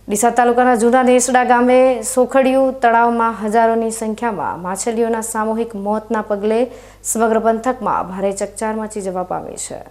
ડીસા તાલુકાના જૂના નેસડા ગામે સોખડિયું તળાવમાં હજારોની સંખ્યામાં માછલીઓના સામૂહિક મોતના પગલે સમગ્ર પંથકમાં ભારે ચકચાર મચી જવા પામી છે।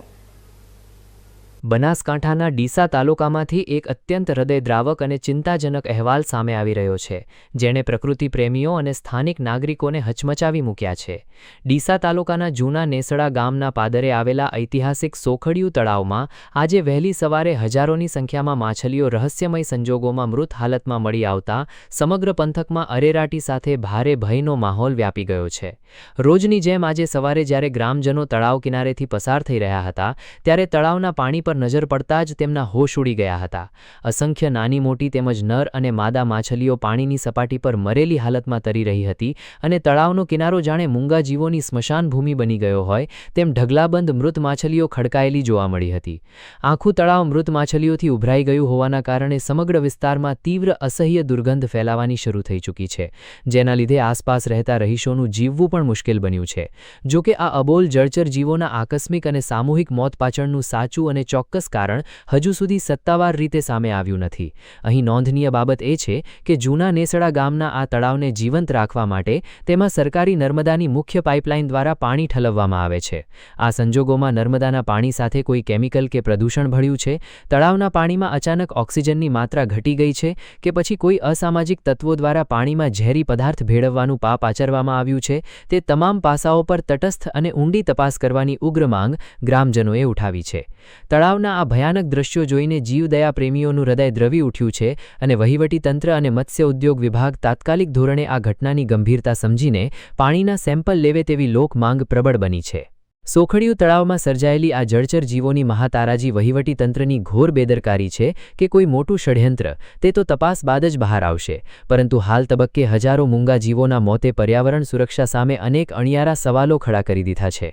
બનાસકાંઠાના ડીસા તાલુકામાંથી એક અત્યંત હૃદયદ્રાવક અને ચિંતાજનક અહેવાલ સામે આવી રહ્યો છે, જેણે પ્રકૃતિ પ્રેમીઓ અને સ્થાનિક નાગરિકોને હચમચાવી મૂક્યા છે। ડીસા તાલુકાના જૂના નેસડા ગામના પાદરે આવેલા ઐતિહાસિક સોખડિયું તળાવમાં આજે વહેલી સવારે હજારોની સંખ્યામાં માછલીઓ રહસ્યમય સંજોગોમાં મૃત હાલતમાં મળી આવતા સમગ્ર પંથકમાં અરેરાટી સાથે ભારે ભયનો માહોલ વ્યાપી ગયો છે। રોજની જેમ આજે સવારે જ્યારે ગ્રામજનો તળાવ કિનારેથી પસાર થઈ રહ્યા હતા, ત્યારે તળાવના પાણી પર નજર પડતા જ તેમના હોશ ઉડી ગયા હતા। અસંખ્ય નાની મોટી તેમજ નર અને માદા માછલીઓ પાણીની સપાટી પર મરેલી હાલતમાં તરી રહી હતી અને તળાવનો કિનારો જાણે મૂંગા જીવોની સ્મશાન ભૂમિ બની ગયો હોય તેમ ઢગલાબંધ મૃત માછલીઓ ખડકાયેલી જોવા મળી હતી। આખું તળાવ મૃત માછલીઓથી ઉભરાઈ ગયું હોવાના કારણે સમગ્ર વિસ્તારમાં તીવ્ર અસહ્ય દુર્ગંધ ફેલાવાની શરૂ થઈ ચૂકી છે, જેના લીધે આસપાસ રહેતા રહીશોનું જીવવું પણ મુશ્કેલ બન્યું છે। જો કે આ અબોલ જળચર જીવોના આકસ્મિક અને સામૂહિક મોત પાછળનું સાચું અને ચોક્કસ કારણ હજુ સુધી સત્તાવાર રીતે સામે આવ્યું નથી। અહીં નોંધનીય બાબત એ છે કે જૂના નેસડા ગામના આ તળાવને જીવંત રાખવા માટે તેમાં સરકારી નર્મદાની મુખ્ય પાઇપલાઇન દ્વારા પાણી ઠલવવામાં આવે છે। આ સંજોગોમાં નર્મદાના પાણી સાથે કોઈ કેમિકલ કે પ્રદૂષણ ભળ્યું છે, તળાવના પાણીમાં અચાનક ઓક્સિજનની માત્રા ઘટી ગઈ છે કે પછી કોઈ અસામાજિક તત્વો દ્વારા પાણીમાં ઝેરી પદાર્થ ભેળવવાનું પાપ આચરવામાં આવ્યું છે, તે તમામ પાસાઓ પર તટસ્થ અને ઊંડી તપાસ કરવાની ઉગ્ર માંગ ગ્રામજનોએ ઉઠાવી છે। તળાવના આ ભયાનક દ્રશ્યો જોઈને જીવદયા પ્રેમીઓનું હૃદય દ્રવી ઉઠ્યું છે અને વહીવટીતંત્ર અને મત્સ્ય ઉદ્યોગ વિભાગ તાત્કાલિક ધોરણે આ ઘટનાની ગંભીરતા સમજીને પાણીના સેમ્પલ લેવે તેવી લોક માંગ પ્રબળ બની છે। સોખડિયું તળાવમાં સર્જાયેલી આ જળચર જીવોની મહાતારાજી વહીવટીતંત્રની ઘોર બેદરકારી છે કે કોઈ મોટું ષડયંત્ર, તે તો તપાસ બાદ જ બહાર આવશે, પરંતુ હાલ તબક્કે હજારો મૂંગા જીવોના મોતે પર્યાવરણ સુરક્ષા સામે અનેક અણિયારા સવાલો ખડા કરી દીધા છે।